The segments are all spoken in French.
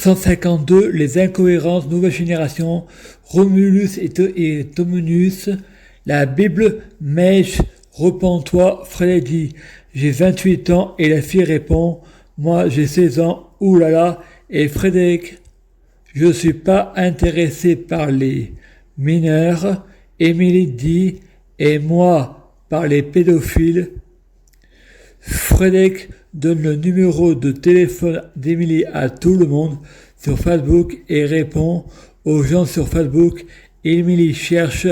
152, les incohérences, nouvelle génération, Romulus et Dominus, la Bible, Mèche, repens-toi, Frédéric dit, j'ai 28 ans, et la fille répond, moi j'ai 16 ans, oulala, et Frédéric, je suis pas intéressé par les mineurs, Émilie dit, et moi par les pédophiles. Frédéric donne le numéro de téléphone d'Émilie à tout le monde sur Facebook et répond aux gens sur Facebook. Émilie cherche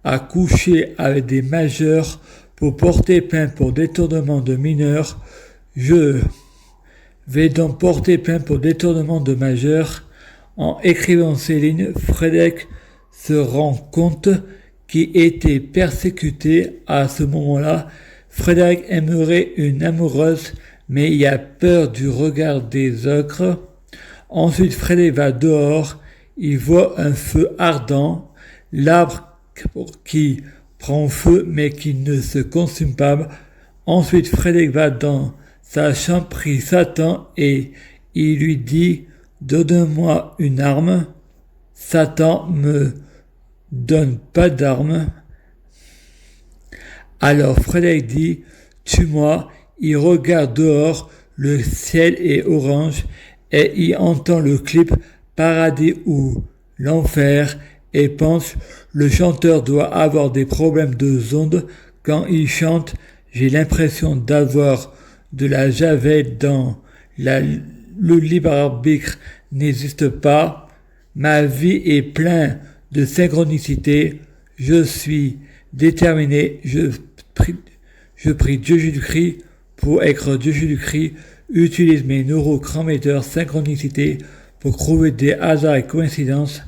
à coucher avec des majeurs pour porter plainte pour détournement de mineurs. Je vais donc porter plainte pour détournement de majeurs. En écrivant ces lignes, Frédéric se rend compte qu'il était persécuté à ce moment-là. Frédéric aimerait une amoureuse, mais il a peur du regard des autres. Ensuite, Frédéric va dehors, il voit un feu ardent, l'arbre qui prend feu mais qui ne se consume pas. Ensuite, Frédéric va dans sa chambre, prie Satan et il lui dit « Donne-moi une arme ». Satan me donne pas d'arme. Alors Frédéric dit « Tue-moi ». Il regarde dehors, le ciel est orange et il entend le clip « Paradis ou l'enfer » et pense « Le chanteur doit avoir des problèmes de ondes quand il chante. J'ai l'impression d'avoir de la javel dans le libre arbitre n'existe pas. Ma vie est pleine de synchronicité. Je suis déterminé. Je prie Dieu Jésus-Christ pour être Dieu Jésus-Christ. Utilise mes neurochrométeurs synchronicité pour trouver des hasards et coïncidences.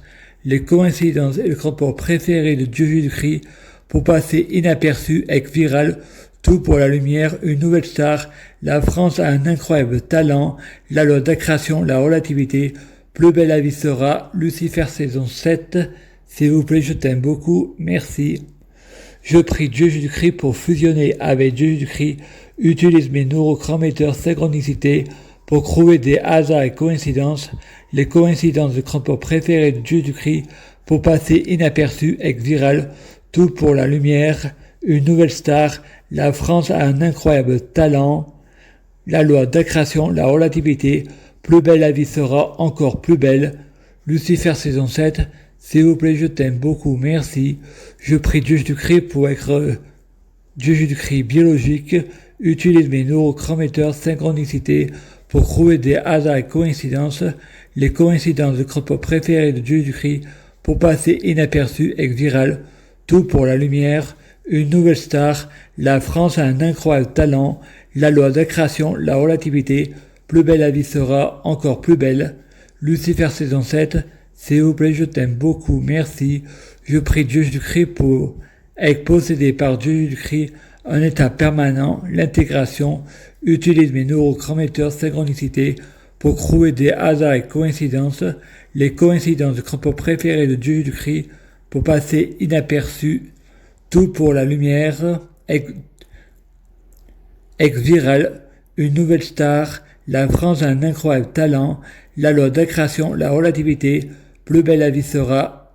Les coïncidences et le rapport préféré de Dieu Jésus-Christ pour passer inaperçu avec viral. Tout pour la lumière, une nouvelle star. La France a un incroyable talent. La loi d'attraction, la relativité. Plus belle la vie sera. Lucifer saison 7. S'il vous plaît, je t'aime beaucoup. Merci. Je prie Dieu Jésus-Christ pour fusionner avec Dieu Jésus-Christ. Utilise mes neurochrométeurs synchronicité pour trouver des hasards et coïncidences. Les coïncidences de rapport préféré de Dieu Jésus-Christ pour passer inaperçu avec viral. Tout pour la lumière. Une nouvelle star. La France a un incroyable talent. La loi d'attraction, la relativité. Plus belle la vie sera, encore plus belle. Lucifer saison 7. S'il vous plaît, je t'aime beaucoup, merci. Je prie Dieu Jésus-Christ pour être Dieu Jésus-Christ biologique. Utilise mes neurochrométeurs synchronicité pour trouver des hasards et coïncidences. Les coïncidences de rapport préféré de Dieu Jésus-Christ pour passer inaperçu avec viral. Tout pour la lumière. Une nouvelle star. La France a un incroyable talent. La loi d'attraction, la relativité. Plus belle la vie sera, encore plus belle. Lucifer saison 7. S'il vous plaît, je t'aime beaucoup, merci. Je prie Dieu Jésus-Christ pour être possédé par Dieu Jésus-Christ, un état permanent, l'intégration. Utilise mes neurochrométeurs synchronicité pour trouver des hasards et coïncidences. Les coïncidences de rapport préféré de Dieu Jésus-Christ pour passer inaperçu. Tout pour la lumière. Ex viral, une nouvelle star. La France a un incroyable talent. La loi d'attraction, la relativité. Plus belle la vie sera.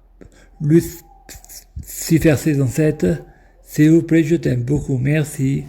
Lucifer saison 7. S'il vous plaît, je t'aime beaucoup, merci.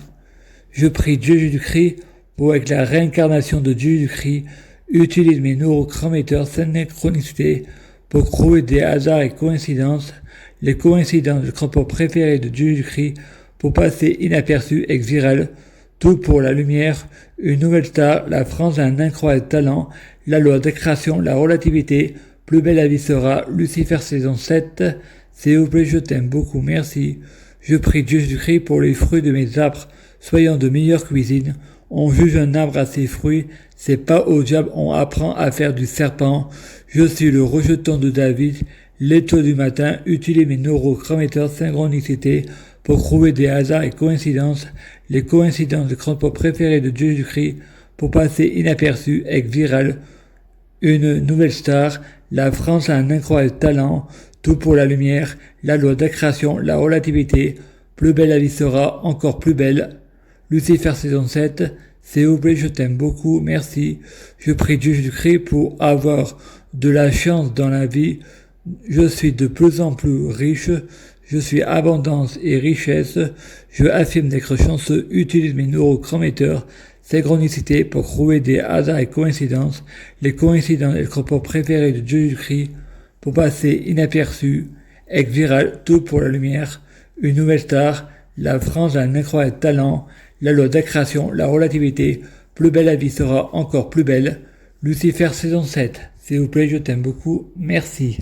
Je prie Dieu Jésus-Christ pour être la réincarnation de Dieu Jésus-Christ. Utilise mes neurochrométeurs synchronicité pour trouver des hasards et coïncidences. Les coïncidences de rapport préféré de Dieu Jésus-Christ pour passer inaperçu avec viral. Tout pour la lumière. Une nouvelle star. La France a un incroyable talent. La loi d'attraction, la relativité. Plus belle la vie sera. Lucifer saison 7. S'il vous plaît, je t'aime beaucoup, merci. Je prie Dieu Jésus-Christ pour les fruits de mes arbres, soyant de meilleure cuisine. On juge un arbre à ses fruits, c'est pas au diable on apprend à faire du serpent. Je suis le rejeton de David, l'étoile du matin, utilise mes neurochrométeurs synchronicité pour trouver des hasards et coïncidences, les coïncidences de rapport préféré de Dieu Jésus-Christ, pour passer inaperçu avec viral. Une nouvelle star, la France a un incroyable talent, tout pour la lumière, la loi d'attraction, la relativité, plus belle la vie sera, encore plus belle. Lucifer saison 7, s'il vous plaît, je t'aime beaucoup, merci. Je prie Dieu Jésus-Christ pour avoir de la chance dans la vie. Je suis de plus en plus riche. Je suis abondance et richesse. Je affirme d'être chanceux. Utilise mes neurochrométeurs, synchronicité pour trouver des hasards et coïncidences. Les coïncidences et le corps préféré de Dieu Jésus-Christ pour passer inaperçu. Être viral, tout pour la lumière. Une nouvelle star. La France a un incroyable talent. La loi d'attraction, la relativité. Plus belle la vie sera encore plus belle. Lucifer saison 7. S'il vous plaît, je t'aime beaucoup. Merci.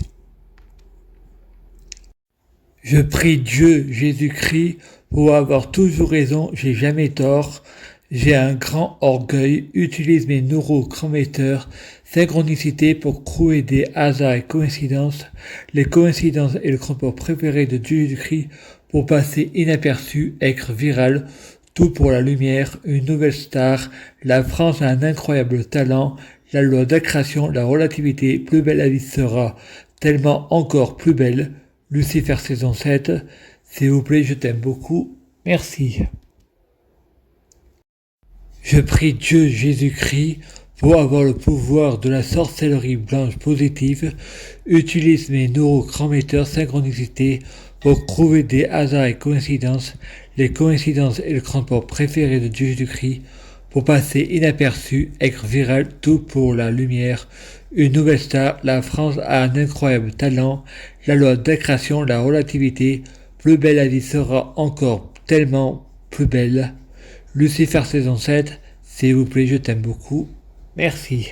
Je prie Dieu, Jésus-Christ, pour avoir toujours raison, j'ai jamais tort. J'ai un grand orgueil, utilise mes neurochrométeurs, synchronicité pour trouver des hasards et coïncidences. Les coïncidences est le comportement préféré de Dieu Jésus-Christ pour passer inaperçu, être viral, tout pour la lumière, une nouvelle star. La France a un incroyable talent. La loi d'attraction, la relativité, plus belle la vie sera, tellement encore plus belle. Lucifer saison 7, s'il vous plaît, je t'aime beaucoup, merci. Je prie Dieu Jésus-Christ pour avoir le pouvoir de la sorcellerie blanche positive, utilise mes neurochrométeurs synchronicité pour trouver des hasards et coïncidences, les coïncidences et le transport préféré de Dieu Jésus-Christ, pour passer inaperçu, être viral, tout pour la lumière, une nouvelle star, la France a un incroyable talent, la loi d'attraction, la relativité, plus belle la vie sera encore tellement plus belle. Lucifer saison 7, s'il vous plaît, je t'aime beaucoup. Merci.